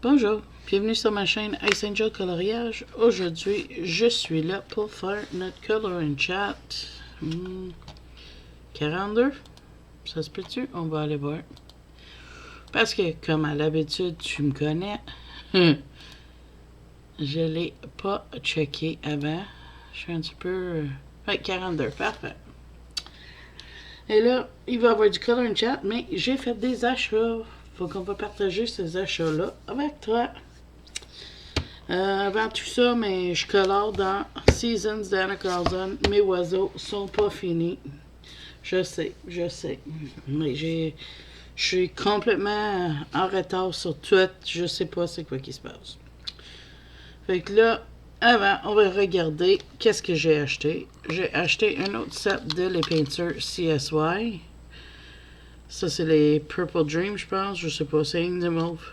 Bonjour, bienvenue sur ma chaîne Ice Angel Coloriage. Aujourd'hui, je suis là pour faire notre coloring chat. 42, ça se peut-tu? On va aller voir. Parce que, comme à l'habitude, tu me connais. Je l'ai pas checké avant. Je suis un petit peu... Ouais, 42, parfait. Et là, il va y avoir du coloring chat, mais j'ai fait des achats. Faut qu'on va partager ces achats-là avec toi. Avant tout ça, mais je colore dans Seasons d'Anna Carlson. Mes oiseaux sont pas finis. Je sais. Mais je suis complètement en retard sur tout. Je sais pas c'est quoi qui se passe. Fait que là, avant, on va regarder qu'est-ce que j'ai acheté. J'ai acheté un autre set de les peintures CSY. Ça, c'est les Purple Dream, je pense. Je sais pas, c'est une mauve.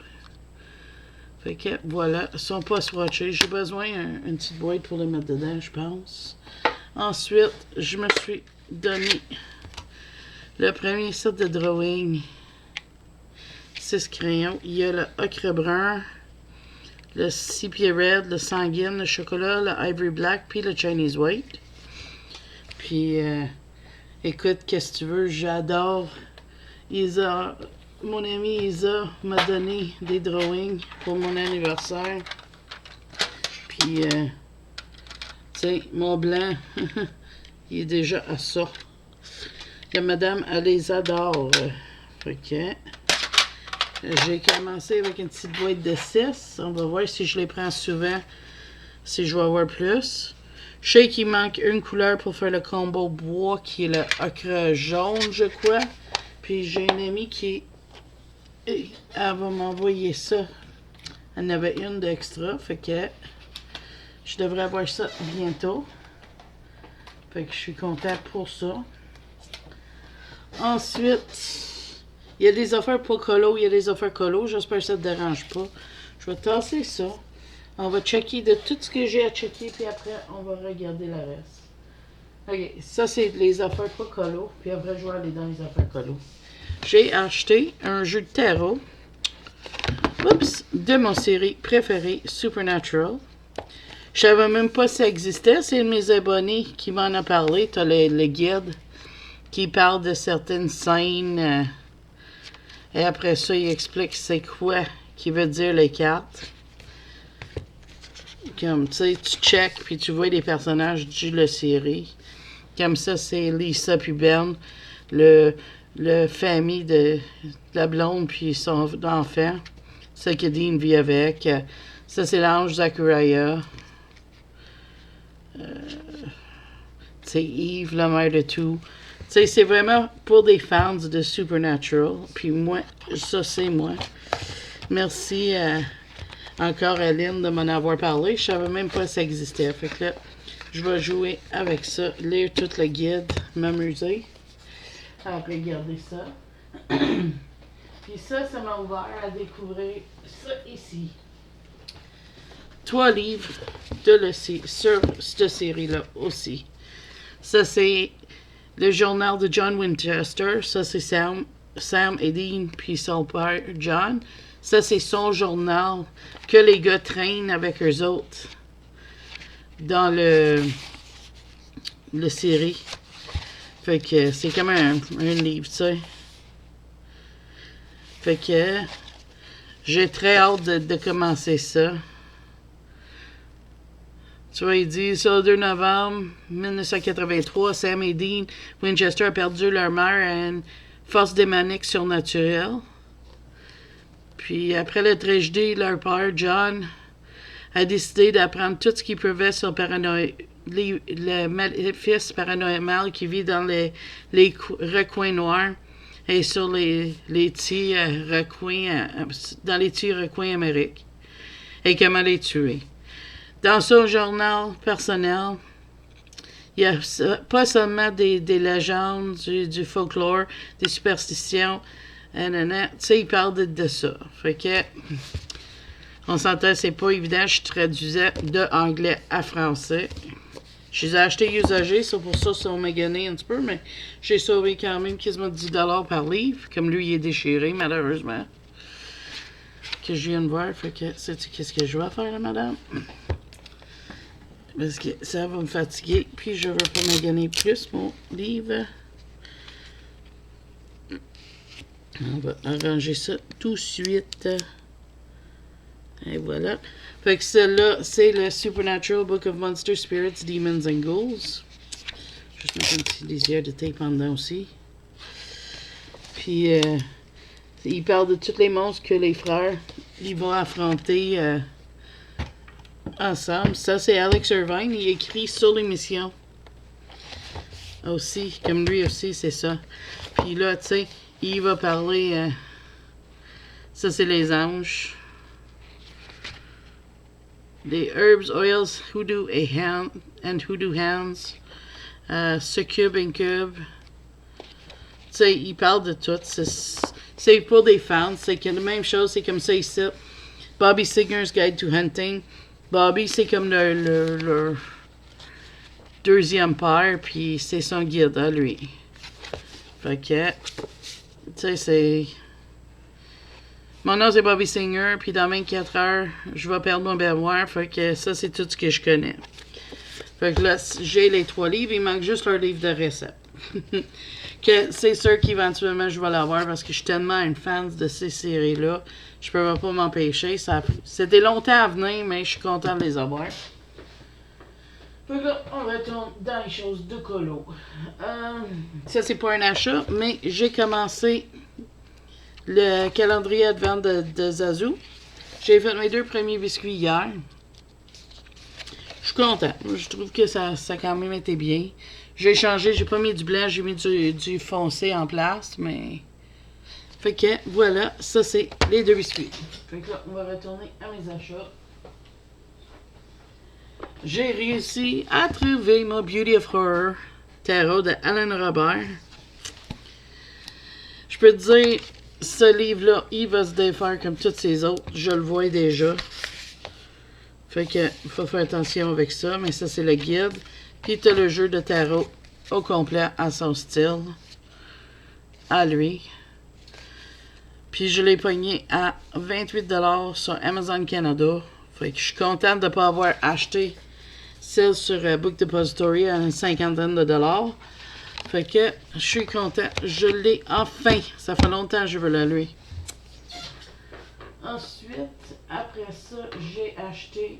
Fait que, voilà. Ils sont pas swatchés. J'ai besoin d'une petite boîte pour les mettre dedans, je pense. Ensuite, je me suis donné le premier set de drawing. 6 crayons. Il y a le ocre brun, le sepia red, le sanguine, le chocolat, le ivory black, puis le Chinese white. Puis, écoute, qu'est-ce que tu veux? J'adore... Mon ami Isa m'a donné des drawings pour mon anniversaire. Puis, tu sais, mon blanc, il est déjà à ça. La madame, elle les adore. Fait que, j'ai commencé avec une petite boîte de 6. On va voir si je les prends souvent, si je vais avoir plus. Je sais qu'il manque une couleur pour faire le combo bois, qui est le ocre jaune, je crois. Puis j'ai une amie qui elle va m'envoyer ça. Elle en avait une d'extra, fait que je devrais avoir ça bientôt. Fait que je suis contente pour ça. Ensuite, il y a des affaires pas colo, il y a des affaires colo. J'espère que ça ne te dérange pas. Je vais tasser ça. On va checker de tout ce que j'ai à checker, puis après, on va regarder le reste. Ok, ça c'est les affaires pas colo, puis après je vais aller dans les affaires colo. J'ai acheté un jeu de tarot de mon série préférée, Supernatural. Je savais même pas si ça existait, c'est un de mes abonnés qui m'en a parlé. Tu as le guide qui parle de certaines scènes et après ça il explique c'est quoi qui veut dire les cartes. Comme tu sais, tu check puis tu vois les personnages de la série. Comme ça, c'est Lisa puis Ben, le famille de la blonde puis son enfant. C'est que Dean vit avec. Ça, c'est l'ange Zachariah. C'est Eve, la mère de tout. Tu sais, c'est vraiment pour des fans de Supernatural. Puis moi, ça, c'est moi. Merci encore à Lynn de m'en avoir parlé. Je savais même pas que ça existait. Fait que là, je vais jouer avec ça, lire tout le guide, m'amuser. Après, regarder ça. Puis ça m'a ouvert à découvrir ça ici. 3 livres sur cette série-là aussi. Ça, c'est le journal de John Winchester. Ça, c'est Sam et Dean, puis son père, John. Ça, c'est son journal que les gars traînent avec eux autres dans le série. Fait que c'est comme un livre, tu sais. Fait que j'ai très hâte de commencer ça. Tu vois, il dit, sur le 2 novembre 1983, Sam et Dean Winchester ont perdu leur mère à une force démonique surnaturelle. Puis après la tragédie, leur père, John, a décidé d'apprendre tout ce qu'il pouvait sur le maléfice paranormal qui vit dans les recoins noirs et sur les petits recoins, dans les petits recoins américains, et comment les tuer. Dans son journal personnel, il y a pas seulement des légendes, du folklore, des superstitions, tu sais, il parle de ça. Fait que, on s'entend, c'est pas évident, je traduisais de anglais à français. Je les ai achetés usagés, c'est pour ça qu'ils sont maganés un petit peu, mais j'ai sauvé quand même quasiment 10$ par livre, comme lui, il est déchiré, malheureusement. que je viens de voir. Fait que, sais-tu qu'est-ce que je vais faire, là, madame? Parce que ça va me fatiguer. Puis je veux pas me gagner plus mon livre. On va arranger ça tout de suite. Et voilà. Fait que celle-là, c'est le Supernatural Book of Monster Spirits, Demons and Ghouls. Juste mettre un petit lisière de tape en dedans aussi. Puis, il parle de tous les monstres que les frères ils vont affronter ensemble. Ça, c'est Alex Irvine. Il écrit sur l'émission. Aussi, comme lui aussi, c'est ça. Puis là, tu sais, il va parler... ça, c'est les anges. Les herbs, oils, hoodoo and hoodoo hands. Succube, incube. Tu sais, il parle de tout. C'est pour des fans. C'est la même chose. C'est comme ça ici. Bobby Signer's Guide to Hunting. Bobby, c'est comme leur deuxième père. Puis c'est son guide à lui. Fait que, tu sais, c'est... Mon nom, c'est Bobby Singer, puis dans 24 heures, je vais perdre mon mémoire. Fait que ça, c'est tout ce que je connais. Fait que là, j'ai les 3 livres. Il manque juste leur livre de recettes. Que c'est sûr qu'éventuellement, je vais l'avoir parce que je suis tellement une fan de ces séries-là. Je peux pas m'empêcher. C'était longtemps à venir, mais je suis content de les avoir. Fait que là, on retourne dans les choses de colo. Ça, c'est pas un achat, mais j'ai commencé le calendrier Advent de Zazu. J'ai fait mes 2 premiers biscuits hier. Je suis content. Je trouve que ça a quand même été bien. J'ai changé, j'ai pas mis du blanc, j'ai mis du foncé en place, mais... Fait que, voilà, ça c'est les 2 biscuits. Fait que là, on va retourner à mes achats. J'ai réussi à trouver mon Beauty of Horror tarot de Alan Robert. Je peux te dire, ce livre-là, il va se défaire comme tous ces autres. Je le vois déjà. Fait que, faut faire attention avec ça, mais ça, c'est le guide. Puis, t'as le jeu de tarot au complet à son style. À lui. Puis, je l'ai pogné à 28$ sur Amazon Canada. Fait que je suis contente de ne pas avoir acheté celle sur Book Depository à une 50aine de dollars. Fait que, je suis contente. Je l'ai enfin. Ça fait longtemps que je veux le lui. Ensuite, après ça, j'ai acheté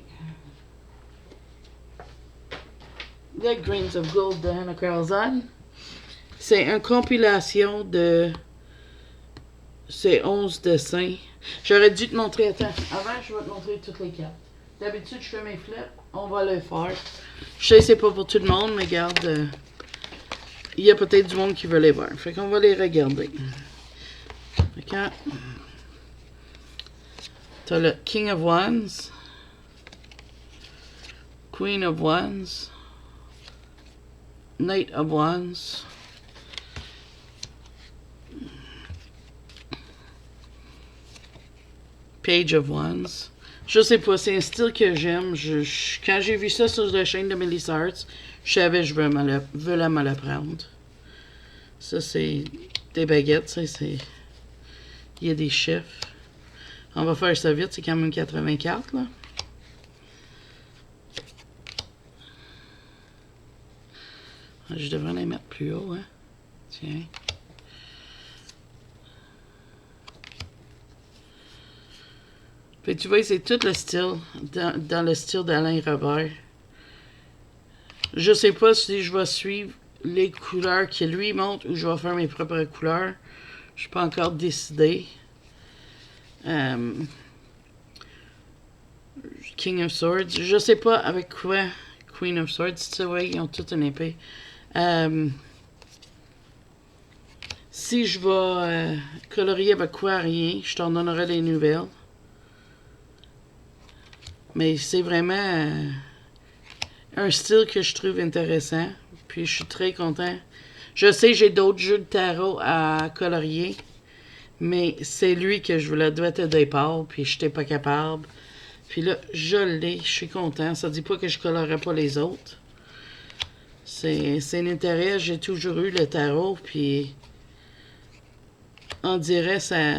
The Grains of Gold de Hannah Carlson. C'est une compilation de ces 11 dessins. J'aurais dû te montrer, attends, avant je vais te montrer toutes les cartes. D'habitude, je fais mes flips, on va le faire. Je sais que c'est pas pour tout le monde, mais regarde, il y a peut-être du monde qui veut les voir. Fait qu'on va les regarder. D'accord? T'as le King of Wands, Queen of Wands, Knight of Wands, Page of Wands. Je sais pas, c'est un style que j'aime. Quand j'ai vu ça sur la chaîne de Melissa Arts, je savais que je veux me la prendre. Ça, c'est des baguettes, ça, c'est... Il y a des chiffres. On va faire ça vite, c'est quand même 84, là. Je devrais les mettre plus haut, hein. Tiens. Fait que tu vois, c'est tout le style, dans le style d'Alain Robert. Je sais pas si je vais suivre les couleurs qu'il lui montre ou je vais faire mes propres couleurs. Je suis pas encore décidé. King of Swords. Je sais pas avec quoi Queen of Swords. Tu vois, ils ont toute une épée. Si je vais colorier avec quoi, rien, je t'en donnerai des nouvelles. Mais c'est vraiment un style que je trouve intéressant. Puis je suis très content. Je sais, j'ai d'autres jeux de tarot à colorier. Mais c'est lui que je voulais doit être au départ. Puis je n'étais pas capable. Puis là, je l'ai. Je suis content. Ça ne dit pas que je ne colorerai pas les autres. C'est un intérêt. J'ai toujours eu le tarot. Puis on dirait ça...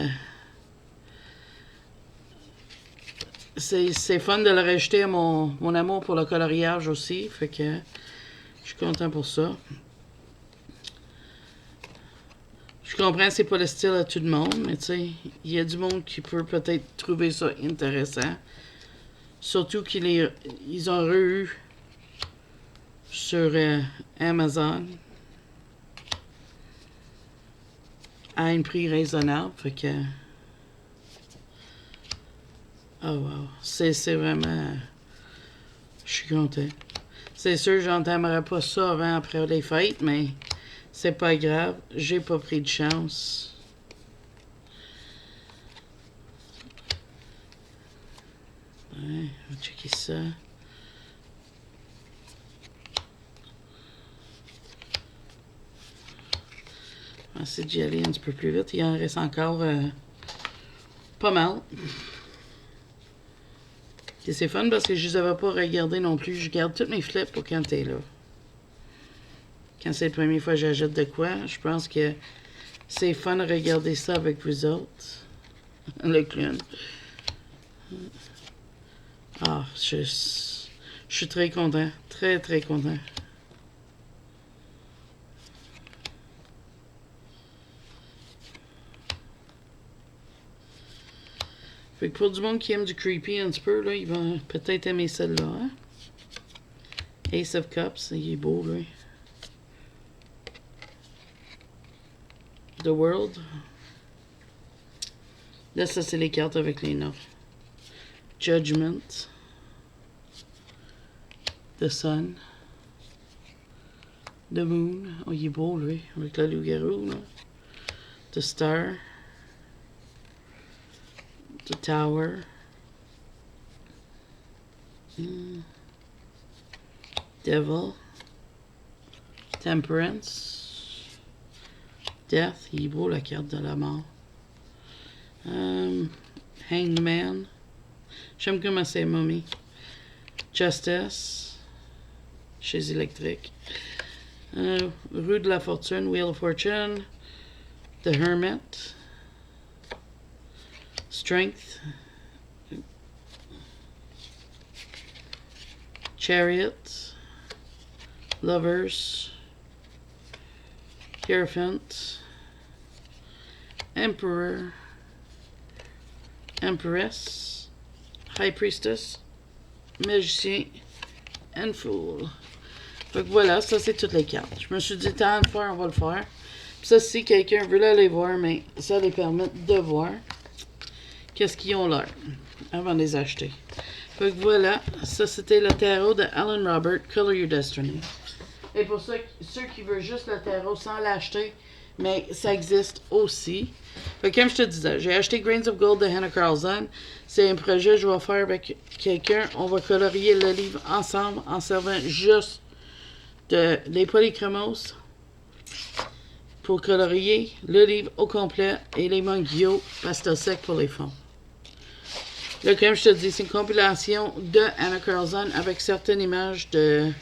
c'est fun de le rajouter à mon amour pour le coloriage aussi. Fait que je suis content pour ça. Je comprends que c'est pas le style à tout le monde, mais tu sais, il y a du monde qui peut peut-être trouver ça intéressant. Surtout qu'ils ont eu sur Amazon à un prix raisonnable. Fait que. Oh wow. C'est vraiment. Je suis content. C'est sûr, j'entendrai pas ça avant après les fêtes, mais c'est pas grave. J'ai pas pris de chance. Ouais, on va checker ça. On va essayer d'y aller un petit peu plus vite. Il en reste encore pas mal. Et c'est fun parce que je les avais pas regardés non plus. Je garde toutes mes flips pour quand t'es là. Quand c'est la première fois que j'achète de quoi, je pense que c'est fun de regarder ça avec vous autres. Le clown. Ah, je suis très content. Très, très content. Fait que pour du monde qui aime du creepy un petit peu, là, ils vont peut-être aimer celle-là. Hein? Ace of Cups, il est beau, lui. The World. Là, ça, c'est les cartes avec les noms. Judgment. The Sun. The Moon. Oh, il est beau, lui, avec le loup-garou, là. The Star. The Tower. Devil. Temperance. Death. Il est beau, la carte de la mort. Hanged Man. J'aime comment c'est Mummy. Justice. Chez Électrique. Rue de la Fortune. Wheel of Fortune. The Hermit. Strength. Chariot. Lovers. Hierophant. Emperor. Empress. High Priestess. Magicien. And Fool. Fait que voilà, ça c'est toutes les cartes. Je me suis dit, tant de faire, on va le faire. Puis ça, si quelqu'un veut aller voir, mais ça les permet de voir qu'est-ce qu'ils ont l'air avant de les acheter. Fait que voilà, ça c'était le tarot de Alan Robert, Color Your Destiny. Et pour ceux qui veulent juste le tarot sans l'acheter, mais ça existe aussi. Fait que comme je te disais, j'ai acheté Grains of Gold de Hannah Carlson. C'est un projet que je vais faire avec quelqu'un. On va colorier le livre ensemble en servant juste des polychromos pour colorier le livre au complet et les Mangyo pastel sec pour les fonds. Là, comme je te dis, c'est une compilation de Hannah Carlson avec certaines images de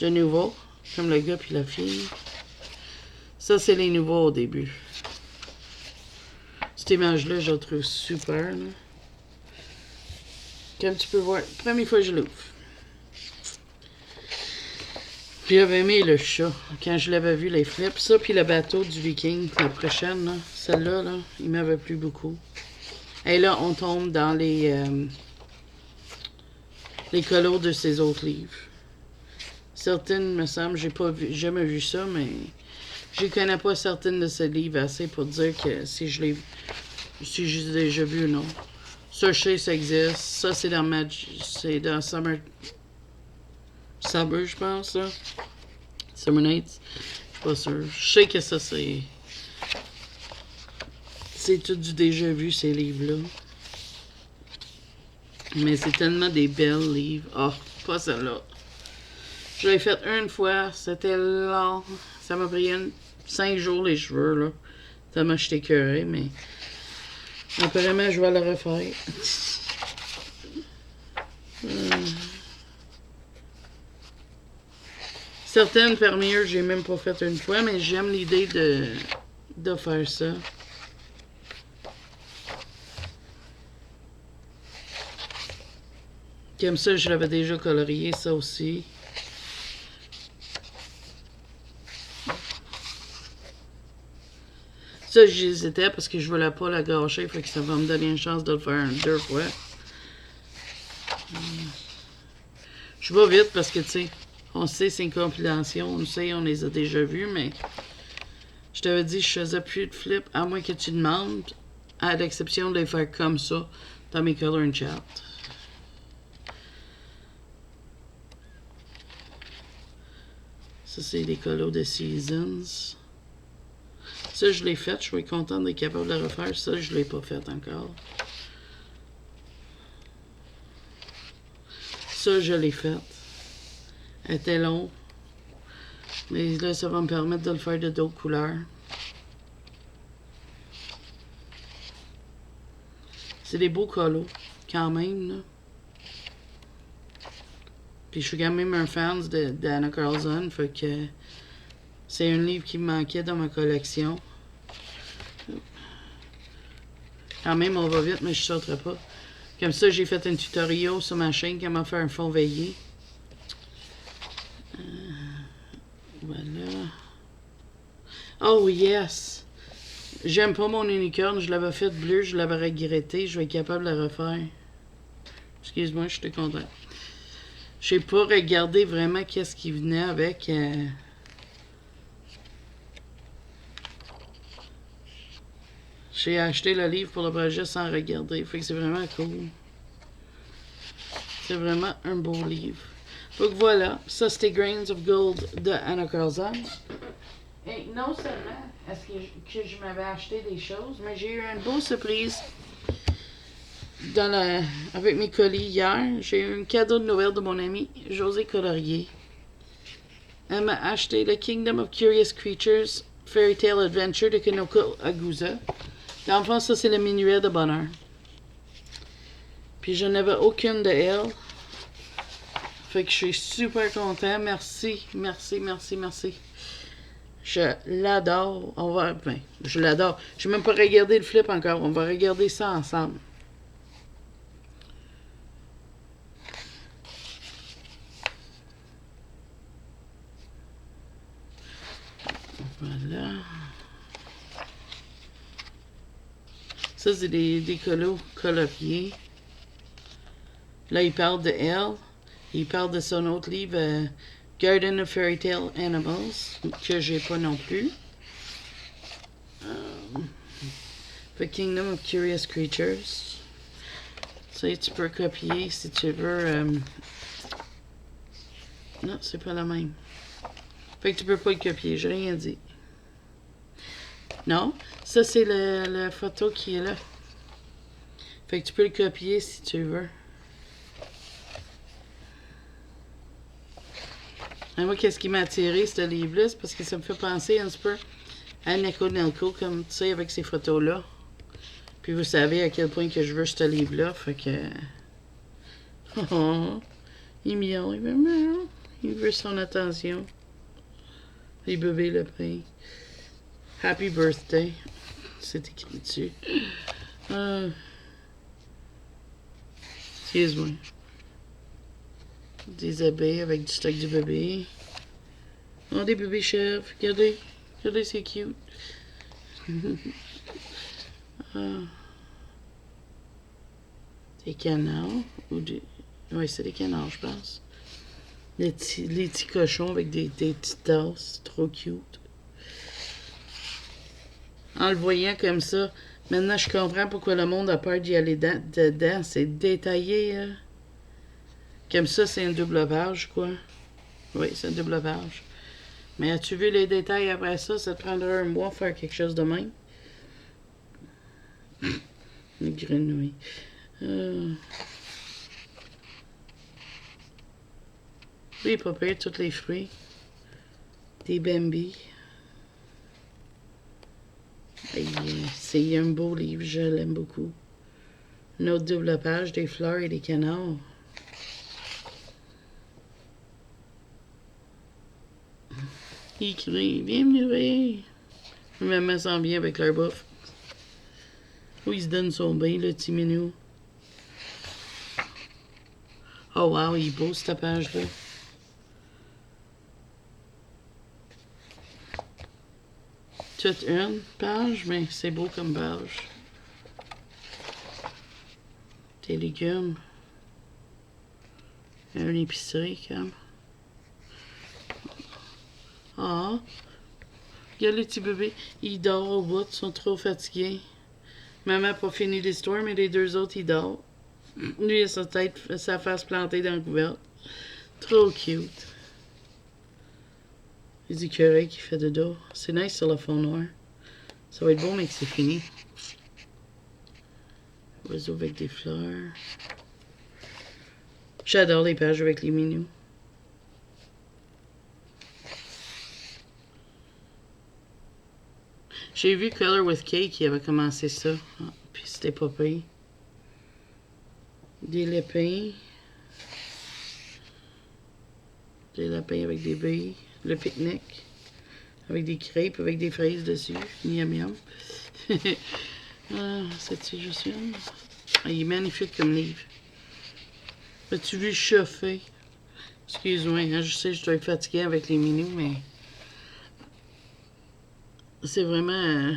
nouveaux, comme le gars puis la fille. Ça, c'est les nouveaux au début. Cette image-là, je la trouve super. Là. Comme tu peux voir, première fois que je l'ouvre. Puis j'avais aimé le chat quand je l'avais vu les flips. Ça, puis le bateau du Viking, la prochaine, là, celle-là, là, il m'avait plu beaucoup. Et là, on tombe dans les colos de ses autres livres. Certaines, me semble, j'ai pas jamais vu ça, mais je connais pas certaines de ces livres assez pour dire que si je les ai déjà vu ou non. Ça, je sais, ça existe. Ça, c'est c'est dans Summer, je pense, là. Summer Nights. Je suis pas sûr. Je sais que ça, c'est tout du déjà vu, ces livres-là. Mais c'est tellement des belles livres. Oh, pas celle-là. Je l'ai faite une fois. C'était long. Ça m'a pris 5 jours les cheveux, là. Tellement j'étais écœurée, mais apparemment, je vais le refaire. Certaines fermières, j'ai même pas fait une fois, mais j'aime l'idée de faire ça. Comme ça, je l'avais déjà colorié, ça aussi. Ça, j'hésitais parce que je voulais pas la gâcher, fait que ça va me donner une chance de le faire deux fois. Je vais vite parce que, tu sais, on sait c'est une compilation, on sait, on les a déjà vus, mais je t'avais dit je faisais plus de flip, à moins que tu demandes, à l'exception de les faire comme ça dans mes color and chart. Ça, c'est les colos de Seasons. Ça, je l'ai fait. Je suis contente d'être capable de le refaire. Ça, je ne l'ai pas fait encore. Ça, je l'ai fait. Elle était long. Mais là, ça va me permettre de le faire de d'autres couleurs. C'est des beaux colos, quand même, là. Puis je suis quand même un fan d'Anna Carlson, fait que c'est un livre qui me manquait dans ma collection. Quand même, on va vite, mais je ne sauterai pas. Comme ça, j'ai fait un tutoriel sur ma chaîne comment faire un fond veillé. Voilà. Oh yes! J'aime pas mon unicorne, je l'avais fait bleu, je l'avais regretté, je vais être capable de le refaire. Excuse-moi, je suis content. Je n'ai pas regardé vraiment qu'est-ce qui venait avec. J'ai acheté le livre pour le projet sans regarder. Fait que c'est vraiment cool. C'est vraiment un beau livre. Donc voilà, ça c'était Grains of Gold de Anna Carlson. Et non seulement est-ce que je m'avais acheté des choses, mais j'ai eu une beau surprise avec mes colis hier. J'ai eu un cadeau de Noël de mon amie José Colorier. Elle m'a acheté le Kingdom of Curious Creatures Fairy Tale Adventure de Kinoko Agusa. Dans le fond, ça c'est le minuet de bonheur. Puis je n'avais aucune de elles. Fait que je suis super content. Merci, merci, merci, merci. Je l'adore. Je l'adore. Je n'ai même pas regardé le flip encore. On va regarder ça ensemble. Voilà. Ça, c'est des colos coloriés. Là, il parle de elle. Il parle de son autre livre, Garden of Fairy Tale Animals, que j'ai pas non plus. The Kingdom of Curious Creatures. Ça, tu peux copier si tu veux. Non, c'est pas la même. Fait que tu peux pas le copier, j'ai rien dit. Non, ça c'est la photo qui est là. Fait que tu peux le copier si tu veux. Et moi, qu'est-ce qui m'a attiré, ce livre-là, c'est parce que ça me fait penser un petit peu à Neko Nelko, comme tu sais, avec ces photos-là. Puis vous savez à quel point que je veux ce livre-là, fait que... Oh, il miaule, il veut son attention. Les bébés le prennent. Happy birthday, c'est écrit dessus. Excuse-moi. Des abeilles avec du stock du bébé. Oh, des bébés chefs. Regardez. Regardez, c'est cute. Des canards. Oui, c'est des canards, je pense. Les petits cochons avec des petites tasses. Trop cute. En le voyant comme ça, maintenant je comprends pourquoi le monde a peur d'y aller dedans. C'est détaillé, hein? Comme ça, c'est une double page, quoi. Oui, c'est une double page. Mais as-tu vu les détails après ça? Ça te prendra un mois faire quelque chose de même. Les grenouilles. Oui, pas pire, tous les fruits. Des bambis. C'est un beau livre, je l'aime beaucoup. Une autre double page, des fleurs et des canards. Il crie, viens me nourrir. Maman s'en vient avec leur bouffe. Où il se donne son bain, le petit minou. Oh wow, il est beau cette page-là. Toute une page, mais c'est beau comme page. Des légumes. Une épicerie, comme. Ah. Regarde le petit bébé. Il dort au bout. Ils sont trop fatigués. Maman n'a pas fini l'histoire, mais les deux autres, ils dorment. Lui, il a sa tête, sa face plantée dans le couvercle. Trop cute. Les écureuils qui fait de dos. C'est nice sur le fond noir. Ça va être beau, mais que c'est fini. Oiseau avec des fleurs. J'adore les pages avec les minous. J'ai vu Color with Cake qui avait commencé ça. Ah, puis c'était pas pire. Des lapins. Des lapins avec des billes. Le pique-nique. Avec des crêpes, avec des fraises dessus. Miam miam. Ah, c'est-tu juste une? Ah, il est magnifique comme livre. As-tu vu chauffer? Excuse-moi, hein, je sais, je dois être fatiguée avec les minous, mais c'est vraiment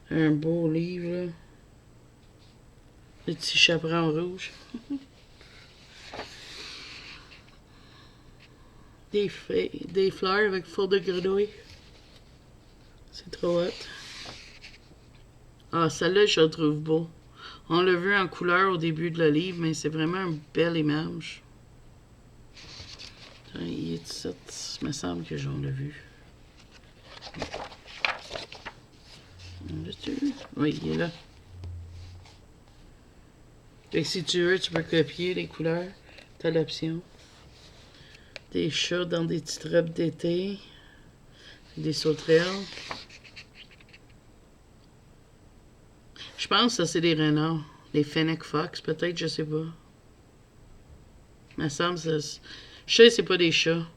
un beau livre, là. Le petit chaperon rouge. Des fleurs avec four de grenouille. C'est trop hot. Ah, celle-là, je la trouve beau. On l'a vu en couleur au début de le livre, mais c'est vraiment une belle image. Il est ça. Il me semble que j'en ai vu. Oui, il est là. Et si tu veux, tu peux copier les couleurs. Tu as l'option. Des chats dans des petites robes d'été. Des sauterelles. Je pense que ça, c'est des renards. Des Fennec Fox, peut-être, je sais pas. Il me semble que ça... Je sais que c'est pas des chats.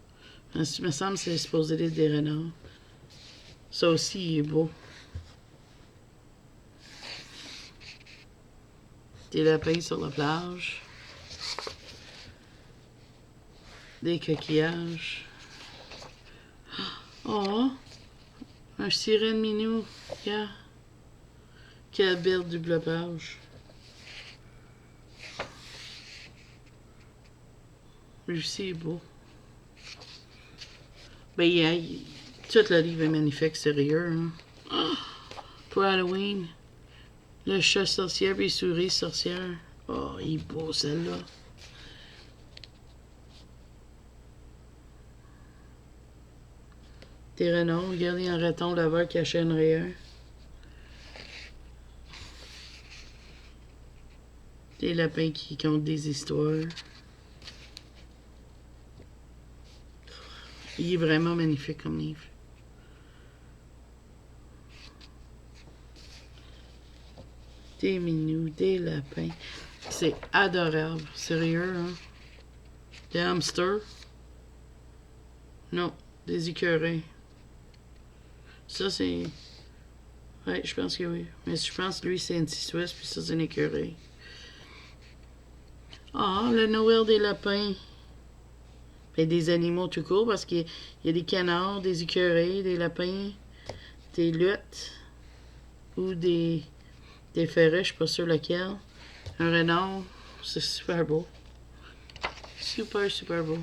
Il me semble que c'est supposé être des renards. Ça aussi, il est beau. Des lapins sur la plage. Des coquillages. Oh! Un sirène minou. Yeah. Quelle belle double page. Lui aussi est beau. Ben, tout le livre est magnifique, sérieux. Hein? Oh, pour Halloween. Le chat sorcière et les souris sorcières. Oh, il est beau, celle-là. Des renards. Regardez un raton laveur caché un rayon. Des lapins qui comptent des histoires. Il est vraiment magnifique comme livre. Des minous, des lapins. C'est adorable. Sérieux, hein? Des hamsters. Non, des écureuils. Ça, c'est... Ouais, je pense que oui. Mais je pense que lui, c'est un petit Suisse, puis ça, c'est un écureuil. Ah, le Noël des lapins. Et des animaux tout court, parce qu'il y a des canards, des écureuils, des lapins, des luttes, ou des ferrets, je suis pas sûr lequel. Un renard, c'est super beau. Super, super beau.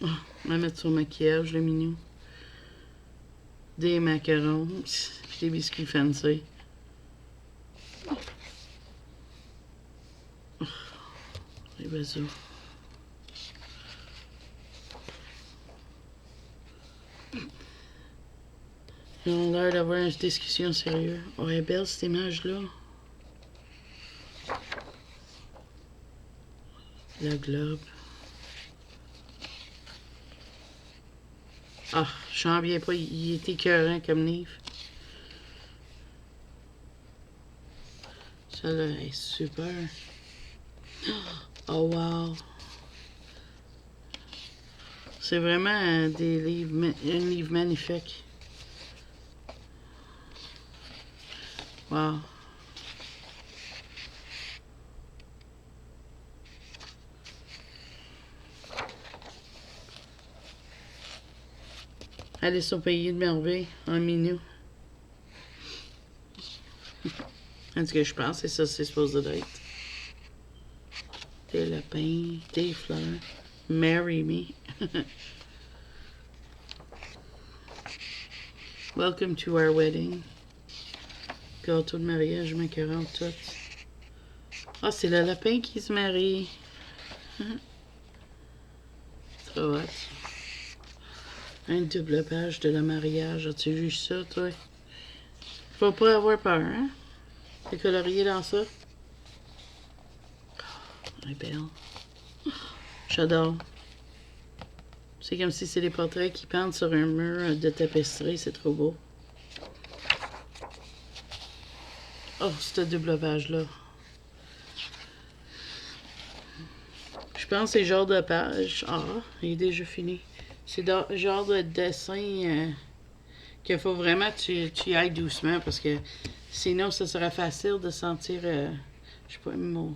Oh, on va mettre sur le maquillage, le minou. Des macarons, puis des biscuits fancy. Oh, les oiseaux. Ils ont l'air d'avoir une discussion sérieuse. Oh, elle est belle cette image-là. La globe. Ah, je n'en viens pas, il est écœurant comme livre. Ça là est super. Oh wow! C'est vraiment un livre magnifique. Wow! Alice au pays de merveille, en minou. En tout cas, je pense que c'est ça, c'est supposé d'être. Des lapins, des fleurs. Marry me. Welcome to our wedding. Gâteau de mariage, macaron, tout. Ah, c'est le lapin qui se marie. Trop hot. Une double page de le mariage. As-tu vu ça, toi? Faut pas avoir peur, hein? T'es colorié dans ça? Elle est belle. J'adore. C'est comme si c'est des portraits qui pendent sur un mur de tapisserie. C'est trop beau. Oh, cette double page-là. Je pense que c'est le genre de page. Ah, il est déjà fini. C'est le genre de dessin qu'il faut vraiment que tu y ailles doucement parce que sinon, ça serait facile de sentir. Je sais pas, mon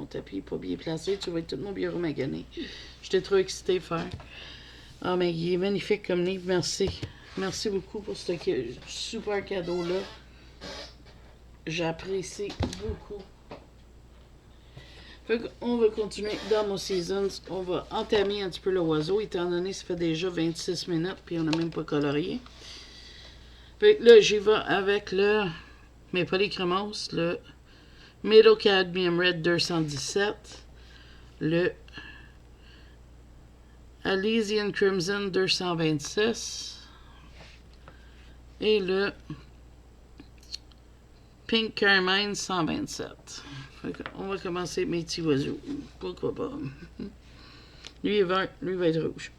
tapis pas bien placé. Tu vois tout mon bureau magané. J'étais trop excitée de faire. Ah, mais il est magnifique comme livre. Merci. Merci beaucoup pour ce super cadeau-là. J'apprécie beaucoup. Fait qu'on va continuer dans nos seasons. On va entamer un petit peu le oiseau, étant donné que ça fait déjà 26 minutes, puis on n'a même pas colorié. Fait que là, j'y vais avec le, mais pas les crémos, le Middle Cadmium Red 217, le Elysian Crimson 226 et le Pink Carmine 127. On va commencer mes petits oiseaux. Pourquoi pas? Lui est vert, lui va être rouge.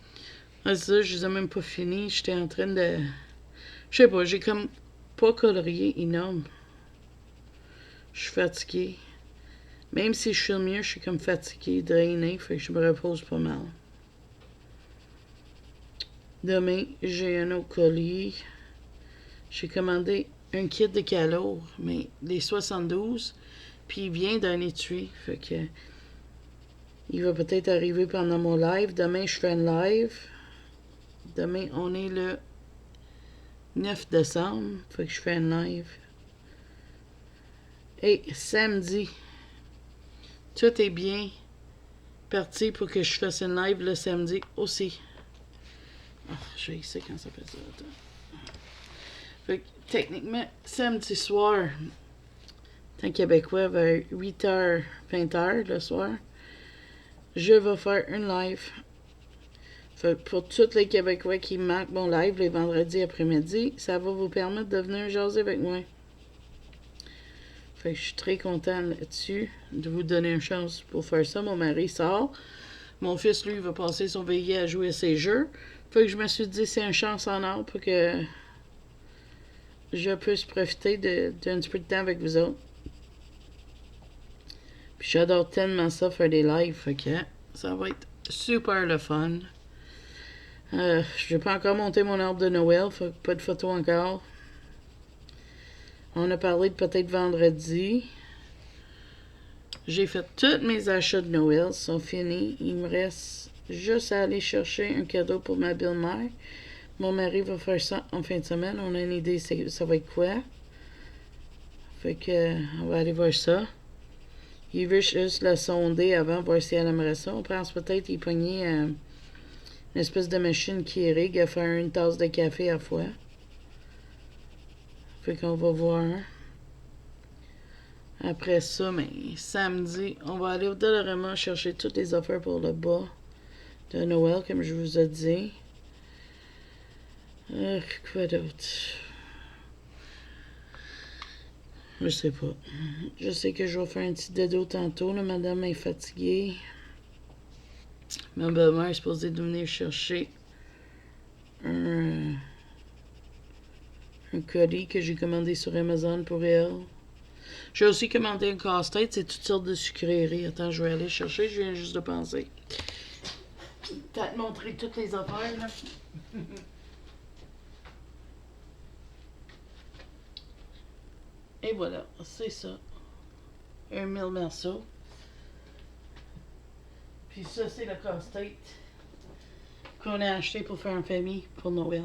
Ah, c'est ça, je les ai même pas finis. J'étais en train de... Je sais pas, j'ai comme pas colorié énorme. Je suis fatiguée. Même si je suis mieux, je suis comme fatiguée, drainée, fait que je me repose pas mal. Demain, j'ai un autre colis. J'ai commandé un kit de calours, mais les 72, puis il vient d'un étui, fait que il va peut-être arriver pendant mon live. Demain, je fais un live. Demain, on est le 9 décembre, fait que je fais un live. Et samedi, tout est bien parti pour que je fasse un live le samedi aussi. Oh, je vais essayer quand ça fait ça. Attends. Fait que, techniquement, samedi soir, temps québécois, vers 8h, 20h le soir, je vais faire un live. Fait que pour tous les Québécois qui manquent mon live les vendredis après-midi, ça va vous permettre de venir jaser avec moi. Fait que je suis très contente là-dessus de vous donner une chance pour faire ça. Mon mari sort. Mon fils, lui, va passer son veillé à jouer à ses jeux. Fait que je me suis dit, c'est une chance en or pour que je puisse profiter d'un petit peu de temps avec vous autres. Puis j'adore tellement ça, faire des lives. Fait que ça va être super le fun. Je n'ai pas encore monté mon arbre de Noël. Fait que pas de photos encore. On a parlé de peut-être vendredi. J'ai fait tous mes achats de Noël. Ils sont finis. Il me reste juste à aller chercher un cadeau pour ma belle-mère. Mon mari va faire ça en fin de semaine. On a une idée, ça va être quoi. Fait que, on va aller voir ça. Il veut juste la sonder avant, voir si elle aimerait ça. On pense peut-être y pogner une espèce de machine qui irrigue à faire une tasse de café à la fois. Fait qu'on va voir. Après ça, mais samedi, on va aller au Dollarama chercher toutes les affaires pour le bas de Noël, comme je vous ai dit. Quoi d'autre? Je sais pas. Je sais que je vais faire un petit dodo tantôt. Là, madame est fatiguée. Ma belle-mère est supposée de venir chercher un colis que j'ai commandé sur Amazon pour elle. J'ai aussi commandé un casse-tête, c'est toutes sortes de sucreries. Attends, je vais aller chercher, je viens juste de penser. T'as te montrer toutes les affaires, là. Et voilà, c'est ça. Un mille morceaux. Puis ça, c'est le casse-tête qu'on a acheté pour faire en famille pour Noël.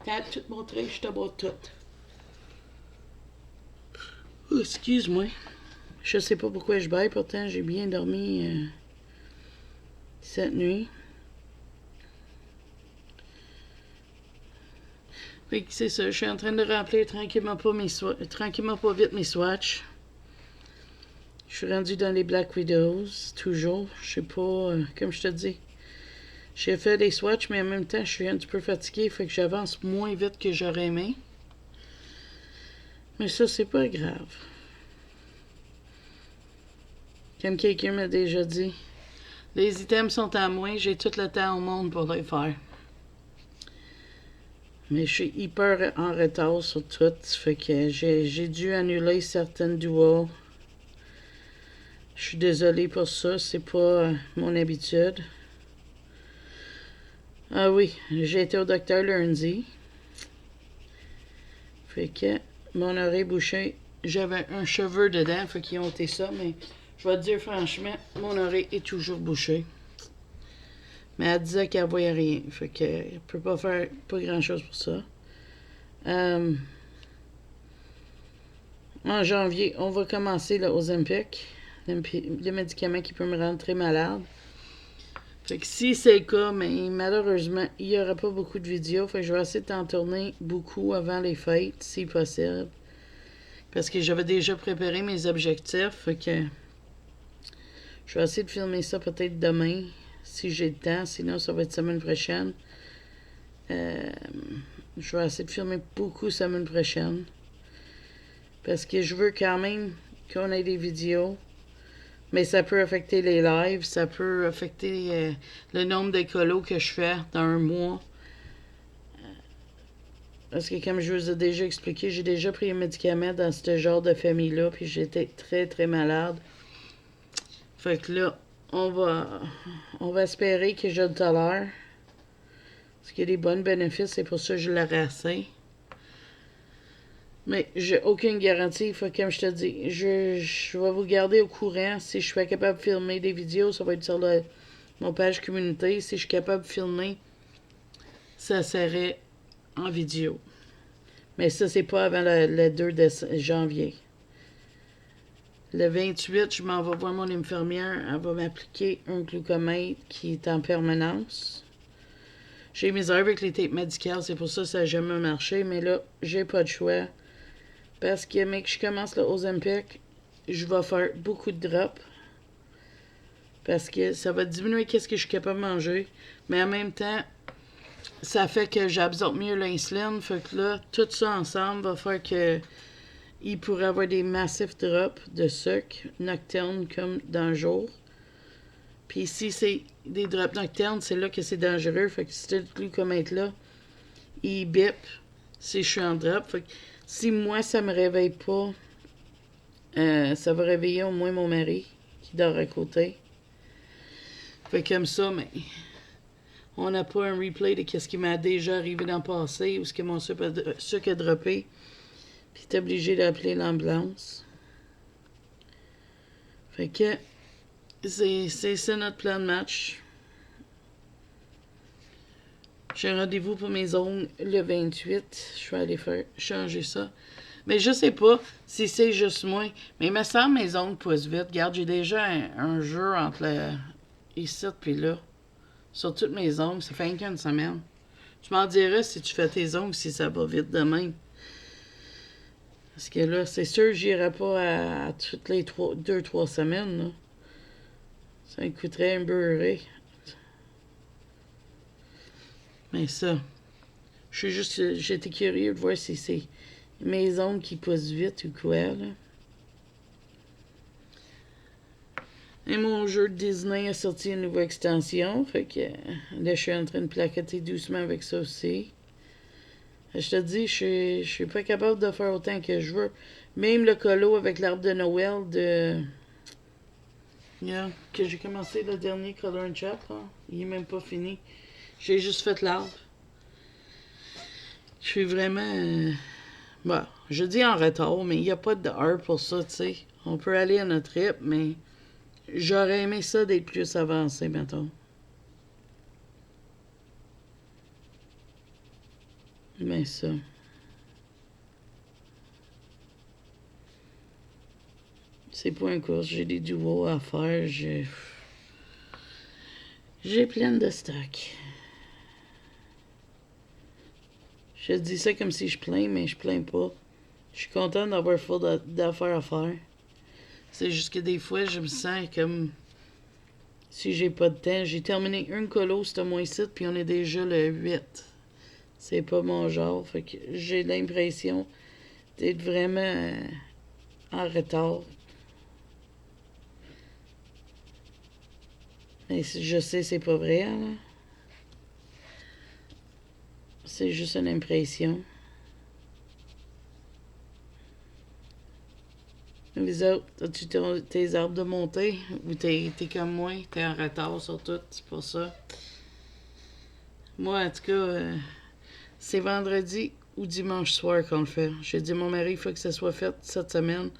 T'as tout montré, je te montre tout. Oh, excuse-moi. Je sais pas pourquoi je baille, pourtant j'ai bien dormi cette nuit. Fait que c'est ça, je suis en train de remplir tranquillement pas vite mes swatchs. Je suis rendu dans les Black Widows, toujours. Je sais pas, comme je te dis. J'ai fait des swatchs, mais en même temps, je suis un petit peu fatiguée, fait que j'avance moins vite que j'aurais aimé. Mais ça, c'est pas grave. Comme quelqu'un m'a déjà dit, les items sont à moi, j'ai tout le temps au monde pour les faire. Mais je suis hyper en retard sur tout, fait que j'ai dû annuler certaines duos. Je suis désolée pour ça, c'est pas mon habitude. Ah oui, j'ai été au docteur lundi. Fait que mon oreille bouchée, j'avais un cheveu dedans, fait qu'ils ont ôté ça, mais je vais te dire franchement, mon oreille est toujours bouchée. Mais elle disait qu'elle voyait rien, fait qu'elle peut pas faire pas grand chose pour ça. En janvier, on va commencer le Ozempic, le médicament qui peut me rendre très malade. Fait que si c'est le cas, mais malheureusement, il n'y aura pas beaucoup de vidéos. Fait que je vais essayer d'en tourner beaucoup avant les fêtes, si possible. Parce que j'avais déjà préparé mes objectifs. Fait que je vais essayer de filmer ça peut-être demain, si j'ai le temps. Sinon, ça va être semaine prochaine. Je vais essayer de filmer beaucoup semaine prochaine. Parce que je veux quand même qu'on ait des vidéos. Mais ça peut affecter les lives, ça peut affecter le nombre d'écolos que je fais dans un mois. Parce que comme je vous ai déjà expliqué, j'ai déjà pris un médicament dans ce genre de famille-là, puis j'étais très très malade. Fait que là, on va espérer que je le tolère. Parce qu'il y a des bons bénéfices, c'est pour ça que je l'ai rassé. Mais j'ai aucune garantie. Fait que comme je te dis, je vais vous garder au courant. Si je suis capable de filmer des vidéos, ça va être sur mon page communauté. Si je suis capable de filmer, ça serait en vidéo. Mais ça, c'est pas avant le 2 janvier. Le 28, je m'en vais voir mon infirmière. Elle va m'appliquer un glucomètre qui est en permanence. J'ai misère avec les tapes médicales, c'est pour ça que ça n'a jamais marché. Mais là, j'ai pas de choix. Parce que, mec, je commence le Ozempic, je vais faire beaucoup de drops. Parce que ça va diminuer qu'est-ce que je suis capable de manger. Mais en même temps, ça fait que j'absorbe mieux l'insuline. Fait que là, tout ça ensemble va faire que il pourrait avoir des massifs drops de sucre nocturne comme dans le jour. Puis si c'est des drops nocturnes, c'est là que c'est dangereux. Fait que ce glucomètre-là, il bip si je suis en drop. Fait que si moi, ça me réveille pas, ça va réveiller au moins mon mari qui dort à côté. Fait comme ça, mais on n'a pas un replay de ce qui m'est déjà arrivé dans le passé ou ce que mon sucre a droppé. Puis t'es obligé d'appeler l'ambulance. Fait que c'est notre plan de match. J'ai un rendez-vous pour mes ongles le 28. Je vais aller changer ça. Mais je sais pas si c'est juste moi. Mais il me semble que mes ongles poussent vite. Regarde, j'ai déjà un jeu entre ici et là. Sur toutes mes ongles. Ça fait qu'une semaine. Tu m'en dirais si tu fais tes ongles si ça va vite de même. Parce que là, c'est sûr que j'irai pas à toutes les 2-3 semaines. Là. Ça me coûterait un beurré. Mais ça, j'étais curieux de voir si c'est mes ongles qui poussent vite ou quoi, là. Et mon jeu de Disney a sorti une nouvelle extension. Fait que là, je suis en train de placoter doucement avec ça aussi. Je te dis, je suis pas capable de faire autant que je veux. Même le colo avec l'arbre de Noël de. Yeah, que j'ai commencé le dernier Color and Chop, là. Il est même pas fini. J'ai juste fait l'arbre. Je suis vraiment. Bon, je dis en retard, mais il n'y a pas de heure pour ça, tu sais. On peut aller à notre rythme, mais j'aurais aimé ça d'être plus avancé, mettons. Mais ça. C'est pas un cours, j'ai des duos à faire, j'ai plein de stock. Je dis ça comme si je plains, mais je plains pas. Je suis content d'avoir full d'affaires à faire. C'est juste que des fois, je me sens comme si j'ai pas de temps. J'ai terminé une colo ce mois-ci, puis on est déjà le 8. C'est pas mon genre, fait que j'ai l'impression d'être vraiment en retard. Mais je sais c'est pas vrai, là. C'est juste une impression. Les autres, as-tu tes arbres de montée? Ou t'es comme moi, t'es en retard sur tout, c'est pour ça. Moi, en tout cas, c'est vendredi ou dimanche soir qu'on le fait. J'ai dit à mon mari, il faut que ça soit fait cette semaine.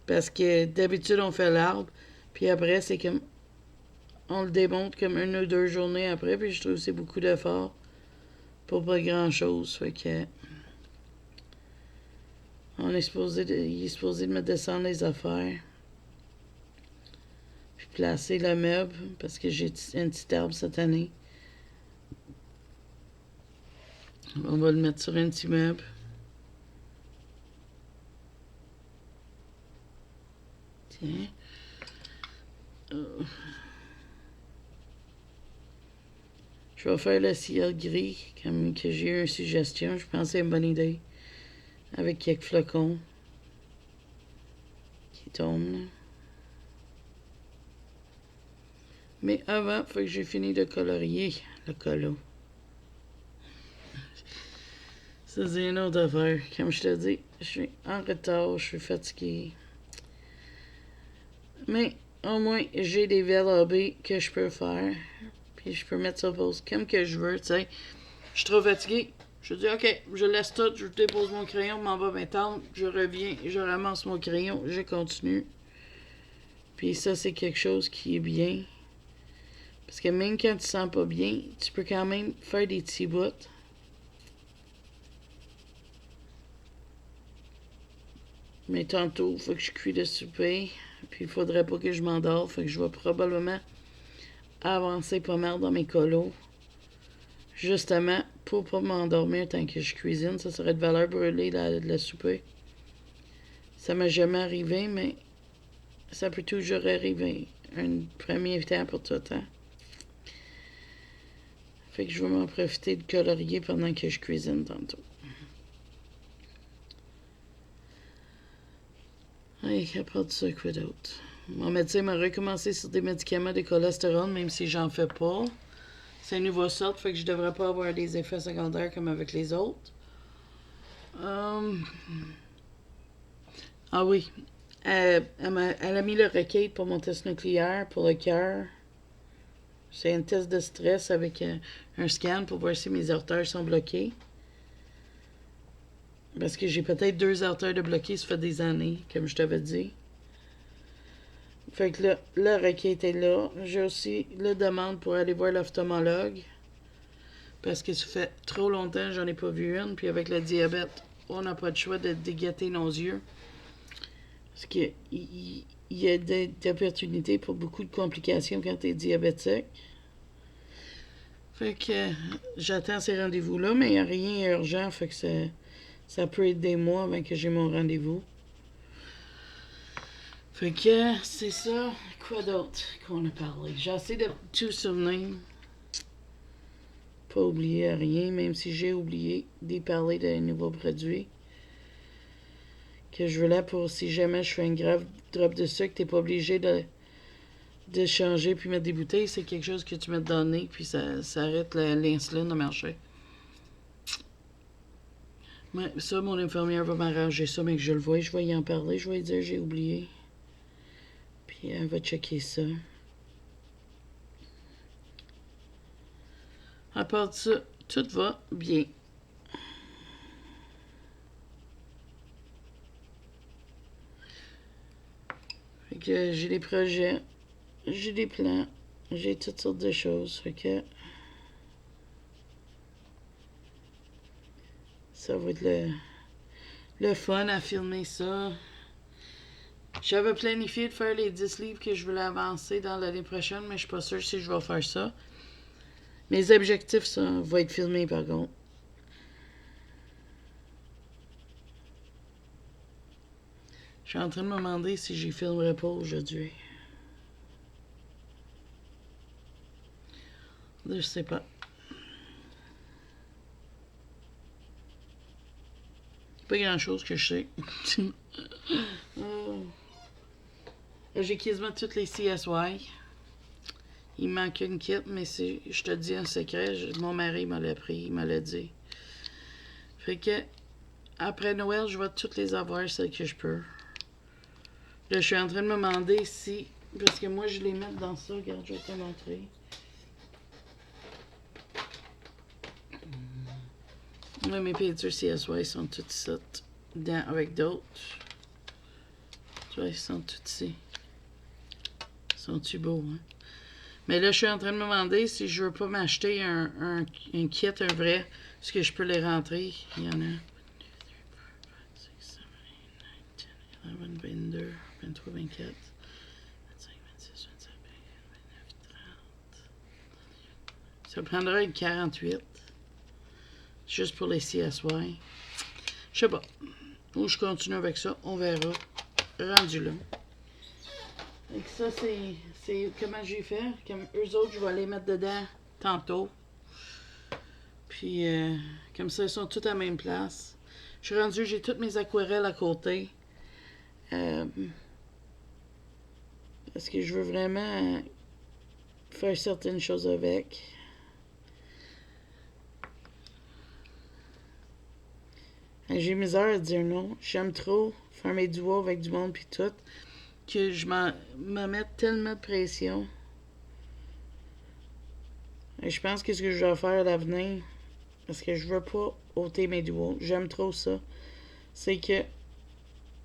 Parce que d'habitude, on fait l'arbre. Puis après, c'est comme. On le démonte comme une ou deux journées après. Puis je trouve que c'est beaucoup d'efforts pour pas grand chose. Fait que. Il est supposé de me descendre les affaires. Puis placer le meuble. Parce que j'ai un petit arbre cette année. On va le mettre sur un petit meuble. Tiens. Je vais faire le ciel gris, comme que j'ai eu une suggestion. Je pense que c'est une bonne idée. Avec quelques flocons qui tombent. Là. Mais avant, il faut que j'ai fini de colorier le colo. Ça, c'est une autre affaire. Comme je te dis, je suis en retard, je suis fatigué. Mais au moins, j'ai des VLAB que je peux faire. Puis je peux mettre ça pause comme que je veux, tu sais. Je suis trop fatigué. Je dis, OK, je laisse tout, je dépose mon crayon, m'en vais m'étendre, je reviens, je ramasse mon crayon, je continue. Puis ça, c'est quelque chose qui est bien. Parce que même quand tu te sens pas bien, tu peux quand même faire des petits bouts. Mais tantôt, il faut que je cuise le souper. Puis il faudrait pas que je m'endors. Fait que je vais probablement avancer pas mal dans mes colos. Justement, pour pas m'endormir tant que je cuisine. Ça serait de valeur brûlée, le souper. Ça m'est jamais arrivé, mais ça peut toujours arriver. Un premier temps pour tout le temps. Fait que je vais m'en profiter de colorier pendant que je cuisine tantôt. Hey, à part de ça, quoi d'autre? Mon médecin m'a recommencé sur des médicaments de cholestérol, même si j'en fais pas. C'est une nouvelle sorte, fait que je devrais pas avoir des effets secondaires comme avec les autres. Ah oui. Elle a mis le requête pour mon test nucléaire, pour le cœur. C'est un test de stress avec un scan pour voir si mes artères sont bloquées. Parce que j'ai peut-être 2 artères de bloquées, ça fait des années, comme je t'avais dit. Fait que là, le requête est là. J'ai aussi la demande pour aller voir l'ophtalmologue. Parce que ça fait trop longtemps que j'en ai pas vu une. Puis avec le diabète, on n'a pas le choix de dégatter nos yeux. Parce qu'il y a des opportunités pour beaucoup de complications quand tu es diabétique. Fait que j'attends ces rendez-vous-là, mais il n'y a rien urgent. Fait que ça peut être des mois avant que j'ai mon rendez-vous. Fait que c'est ça. Quoi d'autre qu'on a parlé? J'essaie de tout souvenir. Pas oublier rien, même si j'ai oublié d'y parler d'un nouveau produit. Que je veux là pour si jamais je fais une grave drop de sucre, t'es pas obligé de d'échanger puis mettre des bouteilles, c'est quelque chose que tu mets dans le nez puis ça arrête l'insuline de marcher. Ouais, ça, mon infirmière va m'arranger ça, mais que je le vois, je vais y en parler, je vais lui dire j'ai oublié. Puis elle va checker ça. À part de ça, tout va bien. Fait que j'ai des projets, j'ai des plans, j'ai toutes sortes de choses. Fait que ça va être le fun à filmer ça. J'avais planifié de faire les 10 livres que je voulais avancer dans l'année prochaine, mais je suis pas sûre si je vais faire ça. Mes objectifs, ça va être filmé par contre. Je suis en train de me demander si j'y filmerai pas aujourd'hui. Je sais pas. Pas grand chose que je sais. J'ai quasiment toutes les CSY. Il manque une kit, mais je te dis un secret, mon mari me l'a pris, il me l'a dit. Fait que, après Noël, je vais toutes les avoir, celles que je peux. Là, je suis en train de me demander si, parce que moi, je les mets dans ça, regarde, je vais te montrer. Moi, mes peintures CSY sont toutes ici, avec d'autres. Tu vois, ils sont toutes ici. Sont-tu beaux, hein? Mais là, je suis en train de me demander si je veux pas m'acheter un kit, un vrai, est-ce que je peux les rentrer. Il y en a 6, 7, 8, 9, 10, 11, 22, 23, 24, 25, 26, 27, 29, 30. Ça prendra une 48. Juste pour les CSY. Je sais pas. Ou je continue avec ça, on verra. Rendu là. Donc ça, c'est comment j'ai fait. Comme eux autres, je vais les mettre dedans tantôt. Puis, comme ça, ils sont tous à la même place. Je suis rendue, j'ai toutes mes aquarelles à côté. Parce que je veux vraiment faire certaines choses avec. J'ai misère à dire non. J'aime trop faire mes duos avec du monde puis tout. Que je me mette tellement de pression. Et je pense que ce que je dois faire à l'avenir, parce que je veux pas ôter mes duos, j'aime trop ça, c'est que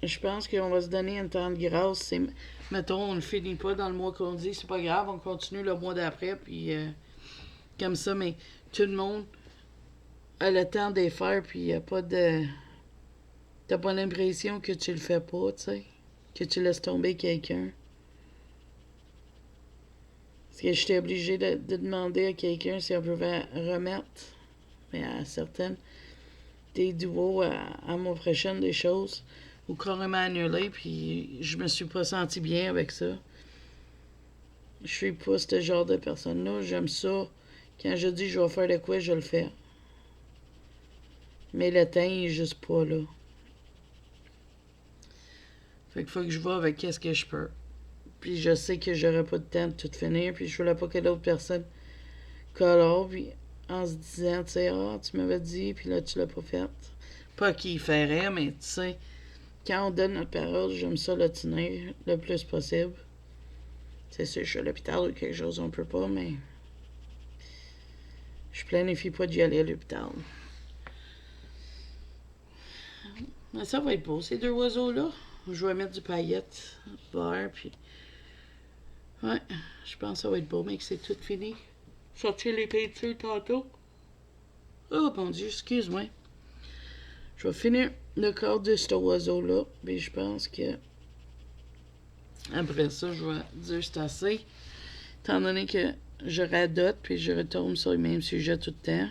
je pense qu'on va se donner un temps de grâce. Mettons, on ne finit pas dans le mois qu'on dit, c'est pas grave, on continue le mois d'après, puis comme ça, mais tout le monde a le temps de les faire, puis il n'y a pas de... T'as pas l'impression que tu le fais pas, tu sais, que tu laisses tomber quelqu'un. Parce que j'étais obligée de demander à quelqu'un si on pouvait remettre, mais à certaines, des duos à mon prochaine des choses, ou carrément annuler, puis je me suis pas senti bien avec ça. Je suis pas ce genre de personne-là. J'aime ça. Quand je dis je vais faire de quoi, je le fais. Mais le temps, il est juste pas là. Fait qu'il faut que je vois avec qu'est-ce que je peux. Puis je sais que j'aurai pas de temps de tout finir, puis je voulais pas que l'autre personne colore, puis en se disant, tu sais, ah, tu m'avais dit, puis là, tu l'as pas fait. Pas qu'il ferait, mais tu sais, quand on donne notre parole, j'aime ça le tenir le plus possible. C'est sûr, je suis à l'hôpital ou quelque chose, on peut pas, mais je planifie pas d'y aller à l'hôpital. Mais ça va être beau, ces deux oiseaux-là. Je vais mettre du paillette vert, puis... Ouais, je pense que ça va être beau, mais que c'est tout fini. Sortir les peintures tantôt. Oh, mon Dieu, excuse-moi. Je vais finir le corps de cet oiseau-là, puis je pense que... Après ça, je vais dire que c'est assez. Étant donné que je radote, puis je retombe sur le même sujet tout le temps.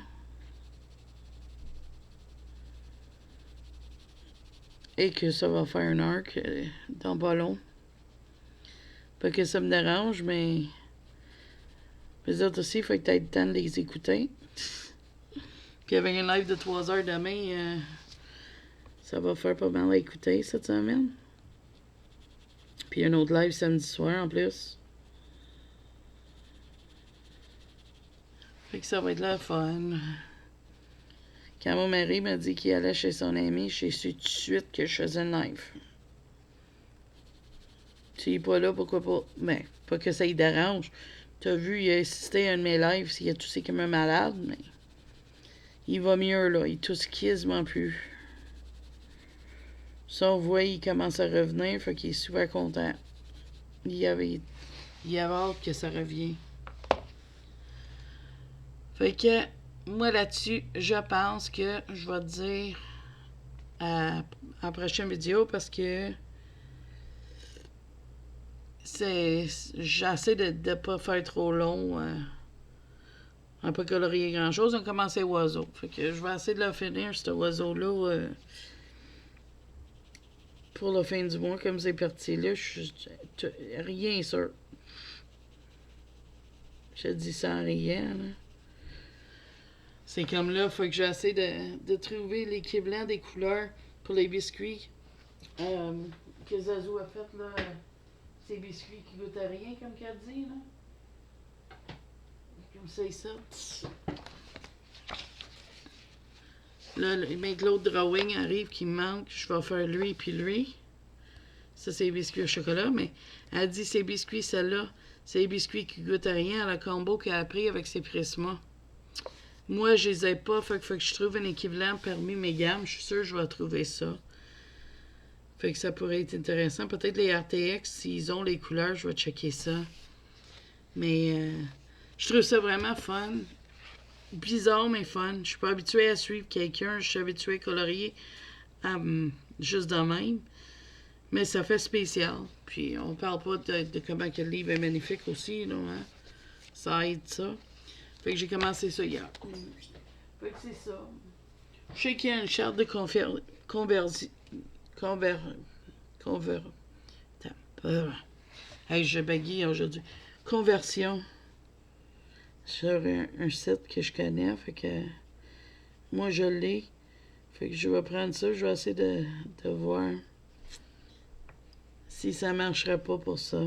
Et que ça va faire un arc dans pas long. Pas que ça me dérange, mais... Les autres aussi, il faut que tu aies le temps de les écouter. Puis avec un live de 3 heures demain, ça va faire pas mal à écouter cette semaine. Puis un autre live samedi soir en plus. Fait que ça va être le fun. Quand mon mari m'a dit qu'il allait chez son ami, j'ai su tout de suite que je faisais une live. S'il n'est pas là, pourquoi pas? Ben, pas que ça y dérange. T'as vu, il a assisté à un de mes lives, il a toussé comme un malade, mais il va mieux, là. Il tousse quasiment plus. Son voix, il commence à revenir, fait qu'il est super content. Il avait hâte que ça revienne. Fait que, moi là-dessus, je pense que je vais te dire à la prochaine vidéo parce que j'essaie de ne pas faire trop long. On n'a pas colorier grand-chose. On commence les oiseaux. Fait que je vais essayer de le finir, cet oiseau-là, pour la fin du mois. Comme c'est parti là, rien sûr. Je dis sans rien, là. C'est comme là, il faut que j'essaie de trouver l'équivalent des couleurs pour les biscuits que Zazou a fait, là. Ces biscuits qui goûtent à rien, comme qu'elle dit, là. Comme c'est ça. Là, mais que l'autre drawing arrive qui me manque, je vais faire lui puis lui. Ça, c'est les biscuits au chocolat, mais elle dit ces biscuits, celle-là, c'est les biscuits qui goûtent à rien à la combo qu'elle a pris avec ses Prisma. Moi, je les ai pas, fait que je trouve un équivalent parmi mes gammes. Je suis sûre que je vais trouver ça. Fait que ça pourrait être intéressant. Peut-être les RTX, s'ils ont les couleurs, je vais checker ça. Mais je trouve ça vraiment fun. Bizarre, mais fun. Je suis pas habituée à suivre quelqu'un. Je suis habituée à colorier juste de même. Mais ça fait spécial. Puis on parle pas de comment que le livre est magnifique aussi, là, hein? Ça aide ça. Fait que j'ai commencé ça hier. Fait que c'est ça. Je sais qu'il y a une charte de hey, je bégaye aujourd'hui. Conversion sur un site que je connais. Fait que moi, je l'ai. Fait que je vais prendre ça. Je vais essayer de voir si ça marcherait pas pour ça.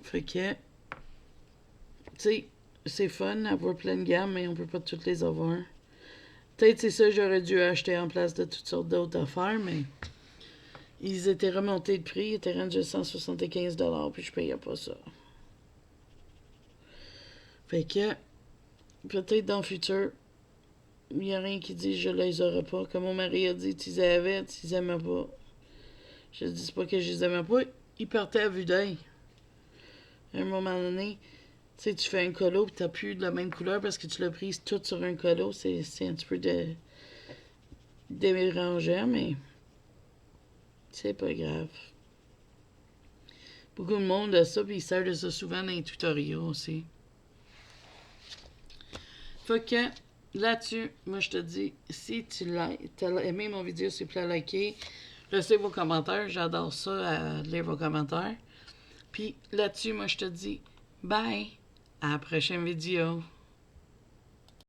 Fait que, tu sais, c'est fun d'avoir plein de gammes, mais on peut pas toutes les avoir. Peut-être c'est ça que j'aurais dû acheter en place de toutes sortes d'autres affaires, mais ils étaient remontés de prix, ils étaient rendus à 175$, puis je payais pas ça. Fait que, peut-être dans le futur, il n'y a rien qui dit je les aurais pas. Comme mon mari a dit, tu les avais, tu les aimais pas. Je dis pas que je les aimais pas, ils partaient à vue d'œil. À un moment donné, tu sais, tu fais un colo et tu n'as plus de la même couleur parce que tu l'as prise toute sur un colo. C'est un petit peu dérangeant, mais c'est pas grave. Beaucoup de monde a ça, puis ils servent de ça souvent dans les tutoriels aussi. Fait que, là-dessus, moi je te dis, si tu as aimé mon vidéo, s'il te plaît, liker. Laissez vos commentaires, j'adore ça, lire vos commentaires. Puis là-dessus, moi je te dis, bye! À la prochaine vidéo.